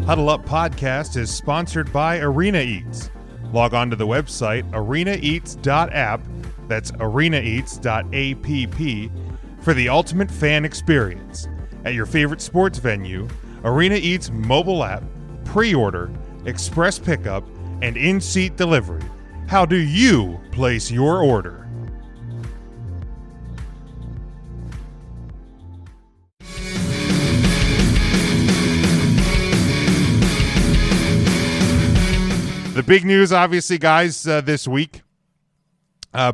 Huddle Up Podcast is sponsored by Arena Eats. Log on to the website arenaeats.app, that's arenaeats.app, for the ultimate fan experience. At your favorite sports venue, Arena Eats mobile app, pre-order, express pickup, and in-seat delivery. How do you place your order? The big news, obviously, guys, this week,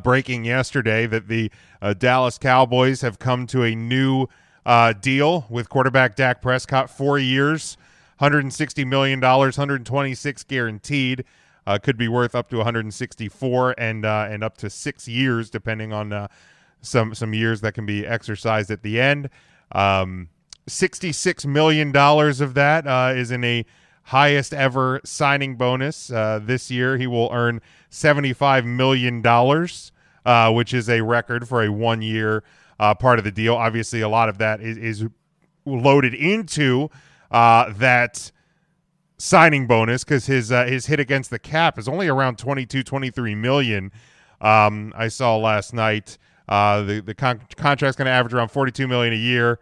breaking yesterday, that the Dallas Cowboys have come to a new deal with quarterback Dak Prescott. 4 years, $160 million, 126 guaranteed. Could be worth up to 164 and up to 6 years, depending on some years that can be exercised at the end. $66 million of that is in a highest ever signing bonus. This year he will earn $75 million, which is a record for a 1 year part of the deal. Obviously, a lot of that is loaded into that signing bonus because his hit against the cap is only around 23 million. I saw last night the contract's going to average around 42 million a year.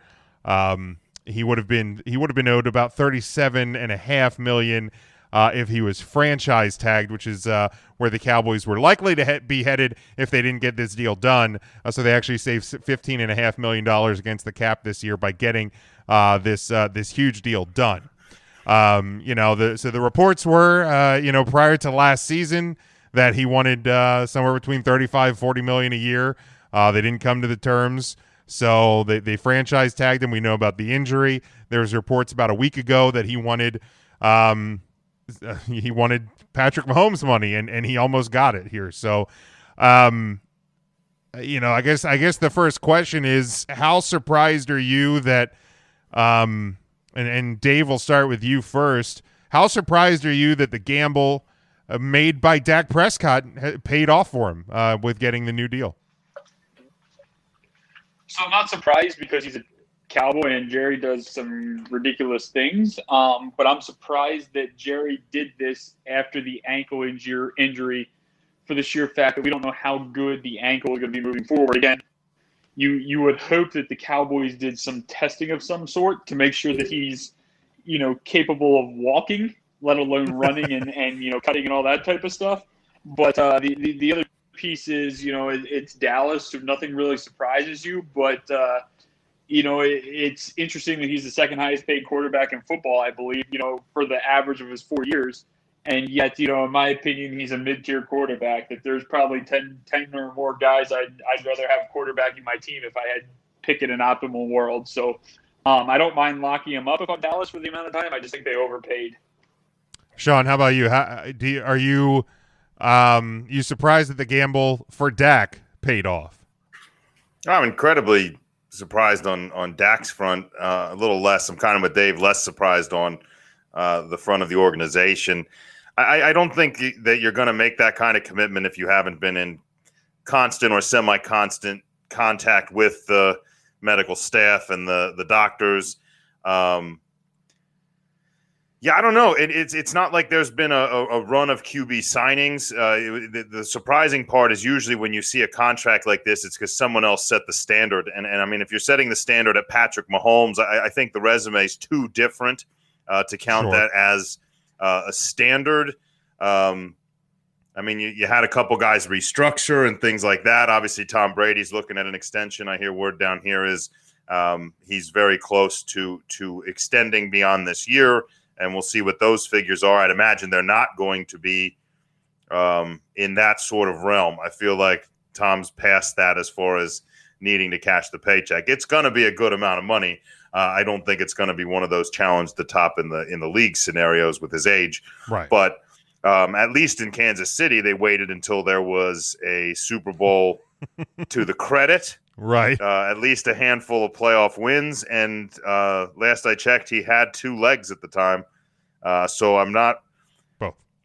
He would have been owed about 37.5 million if he was franchise tagged, which is where the Cowboys were likely to be headed if they didn't get this deal done. So they actually saved $15.5 million against the cap this year by getting this huge deal done. So the reports were prior to last season that he wanted somewhere between 35-40 million a year. They didn't come to the terms. So they franchise tagged him. We know about the injury. There was reports about a week ago that he wanted Patrick Mahomes money, and he almost got it here. So, I guess the first question is, how surprised are you that, and Dave, will start with you first. How surprised are you that the gamble made by Dak Prescott paid off for him with getting the new deal? So I'm not surprised because he's a Cowboy and Jerry does some ridiculous things. But I'm surprised that Jerry did this after the ankle injury for the sheer fact that we don't know how good the ankle is going to be moving forward. Again, you would hope that the Cowboys did some testing of some sort to make sure that he's, capable of walking, let alone running and cutting and all that type of stuff. But the other piece is, it's Dallas, so nothing really surprises you. But, it's interesting that he's the second highest paid quarterback in football, I believe, for the average of his 4 years. And yet, in my opinion, he's a mid-tier quarterback, that there's probably 10 or more guys I'd rather have quarterbacking my team if I had picked in an optimal world. So I don't mind locking him up if I'm Dallas for the amount of time. I just think they overpaid. Sean, how about you? Are you surprised that the gamble for Dak paid off? I'm incredibly surprised on Dak's front. A little less. I'm kind of with Dave, less surprised on the front of the organization. I don't think that you're going to make that kind of commitment if you haven't been in constant or semi-constant contact with the medical staff and the doctors. Yeah, I don't know. It's not like there's been a run of QB signings. The surprising part is usually when you see a contract like this, it's because someone else set the standard. And I mean, if you're setting the standard at Patrick Mahomes, I think the resume is too different to count that as a standard. I mean, you had a couple guys restructure and things like that. Obviously, Tom Brady's looking at an extension. I hear word down here is he's very close to extending beyond this year. And we'll see what those figures are. I'd imagine they're not going to be in that sort of realm. I feel like Tom's past that as far as needing to cash the paycheck. It's going to be a good amount of money. I don't think it's going to be one of those challenge the top in the league scenarios with his age. Right. But at least in Kansas City, they waited until there was a Super Bowl to the credit. Right. At least a handful of playoff wins. And last I checked, he had 2 legs at the time. So I'm not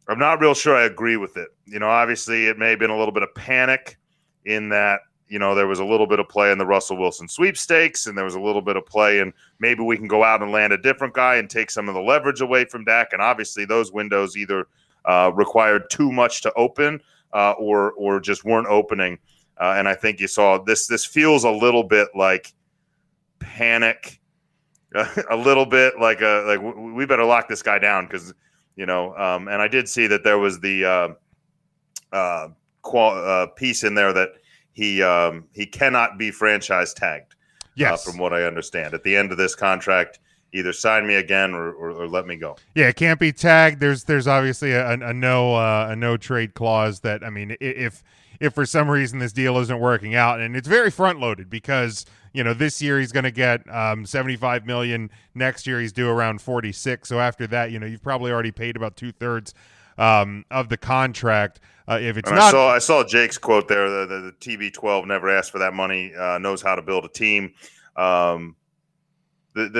real sure I agree with it. Obviously it may have been a little bit of panic in that there was a little bit of play in the Russell Wilson sweepstakes, and there was a little bit of play in maybe we can go out and land a different guy and take some of the leverage away from Dak. And obviously those windows either required too much to open or just weren't opening. And I think you saw this feels a little bit like panic, a little bit like we better lock this guy down because, and I did see that there was the piece in there that he cannot be franchise tagged. Yes. From what I understand, at the end of this contract, either sign me again or let me go. Yeah, it can't be tagged. There's obviously a no trade clause that, I mean, if for some reason this deal isn't working out, and it's very front loaded because this year he's going to get $75 million. Next year he's due around 46. So after that, you've probably already paid about 2/3 of the contract. If it's not, I saw Jake's quote there. The TB12 never asked for that money. Knows how to build a team. The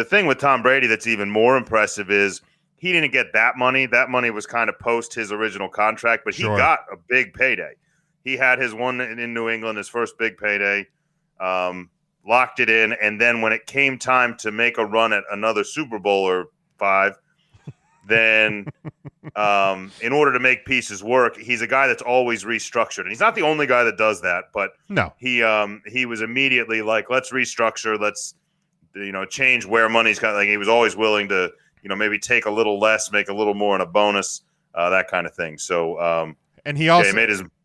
thing with Tom Brady that's even more impressive is he didn't get that money. That money was kind of post his original contract, but he got a big payday. He had his one in New England, his first big payday, locked it in, and then when it came time to make a run at another Super Bowl or 5, then in order to make pieces work, he's a guy that's always restructured. And he's not the only guy that does that, but no, he was immediately like, let's restructure, let's change where money's got. Like he was always willing to maybe take a little less, make a little more in a bonus, that kind of thing. So and he also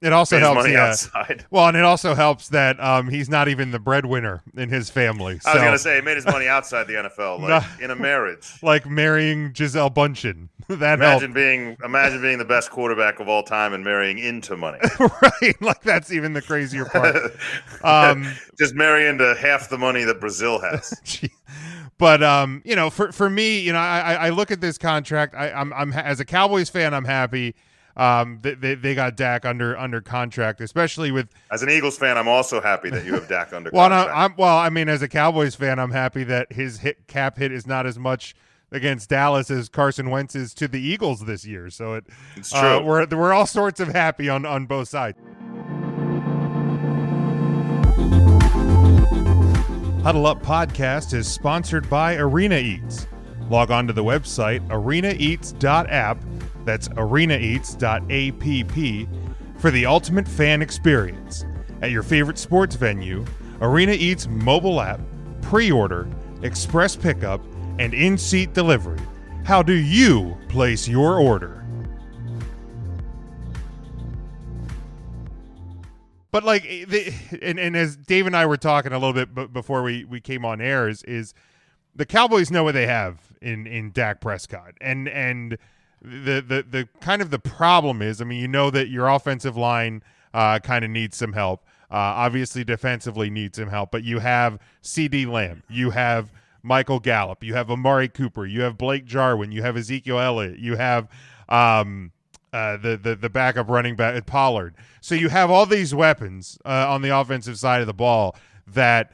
it also helps money outside. Well, and it also helps that he's not even the breadwinner in his family. So. I was going to say he made his money outside the NFL, like in a marriage, like marrying Gisele Bundchen. That imagine being the best quarterback of all time and marrying into money. Right, like that's even the crazier part. Just marry into half the money that Brazil has. But for me, I look at this contract. I'm as a Cowboys fan, I'm happy. They got Dak under contract, especially with. As an Eagles fan, I'm also happy that you have Dak under contract. I mean, as a Cowboys fan, I'm happy that his cap hit is not as much against Dallas as Carson Wentz is to the Eagles this year. So it's true. We're all sorts of happy on both sides. Huddle Up Podcast is sponsored by Arena Eats. Log on to the website arenaeats.app. That's arenaeats.app for the ultimate fan experience. At your favorite sports venue, Arena Eats mobile app, pre-order, express pickup, and in-seat delivery. How do you place your order? But and as Dave and I were talking a little bit before we came on air, is the Cowboys know what they have in Dak Prescott, and the kind of the problem is, I mean, that your offensive line kind of needs some help. Obviously, defensively needs some help, but you have CD Lamb, you have Michael Gallup, you have Amari Cooper, you have Blake Jarwin, you have Ezekiel Elliott, you have the backup running back Pollard. So you have all these weapons on the offensive side of the ball that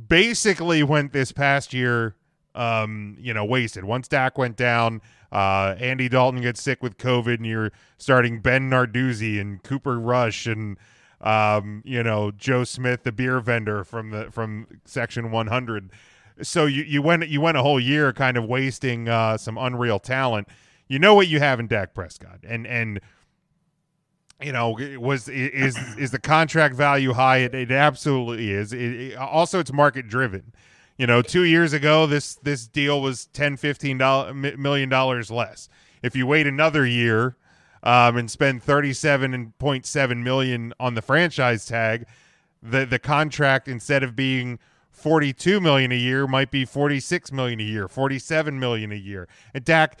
basically went this past year wasted. Once Dak went down, Andy Dalton gets sick with COVID, and you're starting Ben Narduzzi and Cooper Rush and Joe Smith, the beer vendor from Section 100. So you went a whole year kind of wasting some unreal talent. You know what you have in Dak Prescott, and is the contract value high? It absolutely is. Also, it's market driven. 2 years ago, this deal was $10-15 million less. If you wait another year and spend $37.7 million on the franchise tag, the contract, instead of being $42 million a year, might be $46 million a year, $47 million a year. And Dak,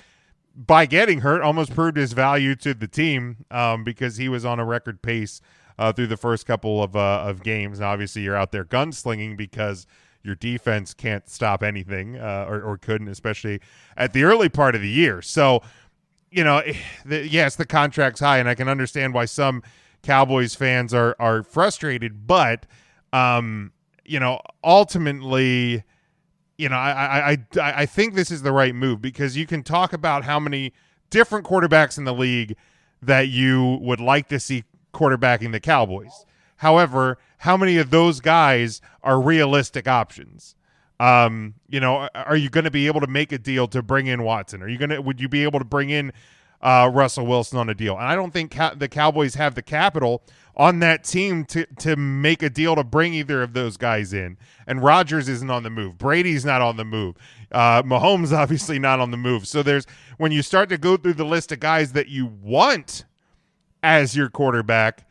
by getting hurt, almost proved his value to the team because he was on a record pace through the first couple of games. And obviously, you're out there gunslinging because your defense can't stop anything or couldn't, especially at the early part of the year. So, yes, the contract's high, and I can understand why some Cowboys fans are frustrated. But, ultimately, I think this is the right move because you can talk about how many different quarterbacks in the league that you would like to see quarterbacking the Cowboys. However, how many of those guys are realistic options? Are you going to be able to make a deal to bring in Watson? Would you be able to bring in Russell Wilson on a deal? And I don't think the Cowboys have the capital on that team to make a deal to bring either of those guys in. And Rodgers isn't on the move. Brady's not on the move. Mahomes obviously not on the move. So when you start to go through the list of guys that you want as your quarterback,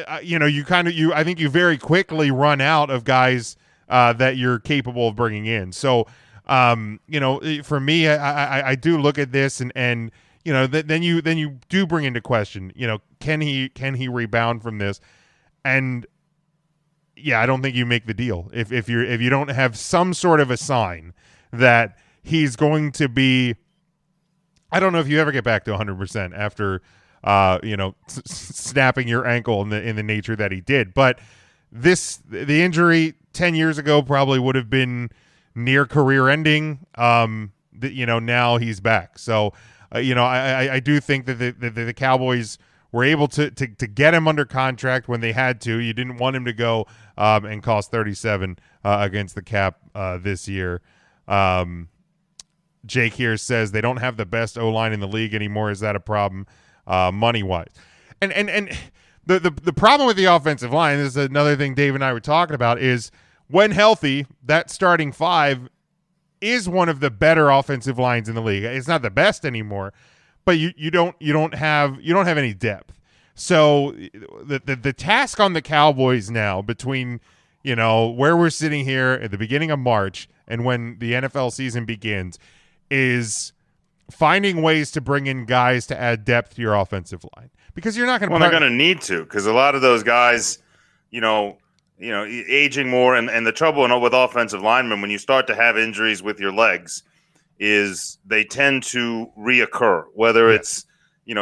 I think you very quickly run out of guys that you're capable of bringing in. So, for me, I do look at this and then you do bring into question, can he rebound from this? And yeah, I don't think you make the deal if you don't have some sort of a sign that he's going to be. I don't know if you ever get back to 100% after snapping your ankle in the nature that he did, but the injury 10 years ago probably would have been near career ending. Now he's back. So, I do think that the Cowboys were able to get him under contract when they had to. You didn't want him to go and cost 37 against the cap this year. Jake here says they don't have the best O-line in the league anymore. Is that a problem money-wise? And the problem with the offensive line, this is another thing Dave and I were talking about, is when healthy, that starting five is one of the better offensive lines in the league. It's not the best anymore, but you don't have any depth. So the task on the Cowboys now, between where we're sitting here at the beginning of March and when the NFL season begins, is finding ways to bring in guys to add depth to your offensive line, because you're not going to. Well, they're going to need to, because a lot of those guys, aging more, and the trouble with offensive linemen, when you start to have injuries with your legs, is they tend to reoccur, whether it's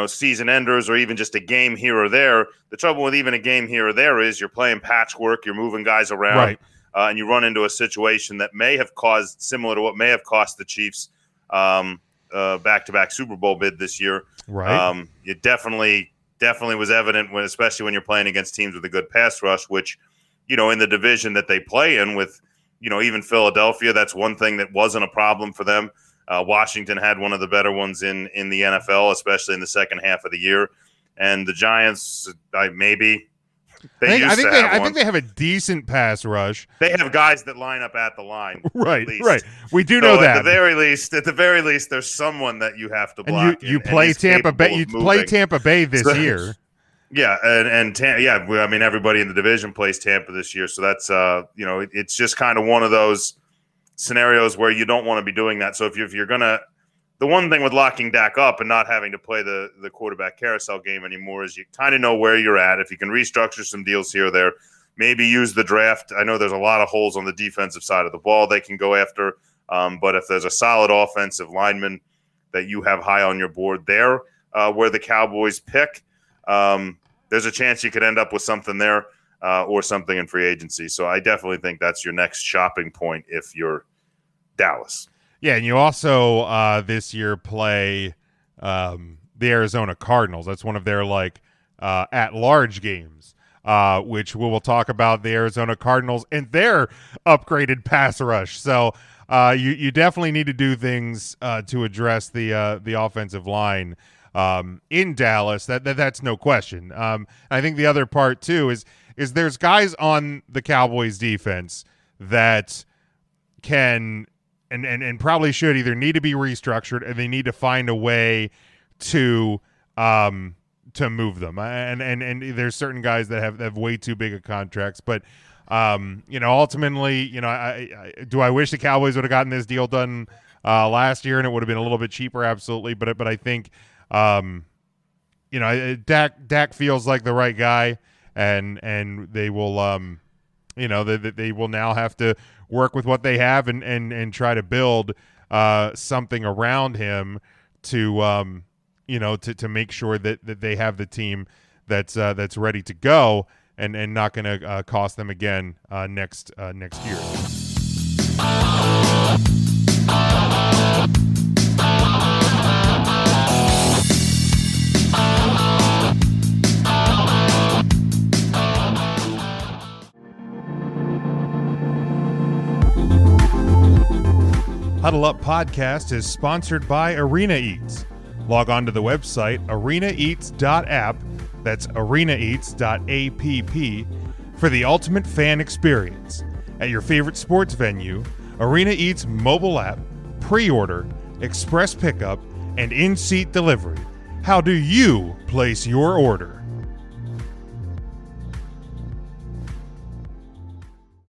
season enders or even just a game here or there. The trouble with even a game here or there is you're playing patchwork, you're moving guys around, right. And you run into a situation that may have caused, similar to what may have cost the Chiefs back-to-back Super Bowl bid this year. Right. It definitely was evident especially when you're playing against teams with a good pass rush, which, in the division that they play in with, even Philadelphia, that's one thing that wasn't a problem for them. Washington had one of the better ones in the NFL, especially in the second half of the year. And the Giants, I think they have a decent pass rush. They have guys that line up at the line. Right. We do know that. At the very least, there's someone that you have to block. And you play Tampa Bay. You play Tampa Bay this year. Yeah, everybody in the division plays Tampa this year. So that's it's just kind of one of those scenarios where you don't want to be doing that. So if you're gonna, the one thing with locking Dak up and not having to play the quarterback carousel game anymore is you kind of know where you're at. If you can restructure some deals here or there, maybe use the draft. I know there's a lot of holes on the defensive side of the ball they can go after, but if there's a solid offensive lineman that you have high on your board there, where the Cowboys pick, there's a chance you could end up with something there or something in free agency. So I definitely think that's your next shopping point if you're Dallas. Yeah, and you also this year play the Arizona Cardinals. That's one of their at-large games, which we will talk about the Arizona Cardinals and their upgraded pass rush. So you definitely need to do things to address the offensive line in Dallas. That's no question. I think the other part too is there's guys on the Cowboys defense that can and probably should either need to be restructured, or they need to find a way to move them. And there's certain guys that have way too big of contracts, but ultimately, do I wish the Cowboys would have gotten this deal done last year and it would have been a little bit cheaper? Absolutely. But I think, Dak feels like the right guy, and they will, they will now have to work with what they have and try to build something around him to make sure that they have the team that's ready to go and not going to cost them again next year. Huddle Up Podcast is sponsored by Arena Eats. Log on to the website arenaeats.app, that's arenaeats.app, for the ultimate fan experience. At your favorite sports venue, Arena Eats mobile app, pre-order, express pickup, and in-seat delivery. How do you place your order?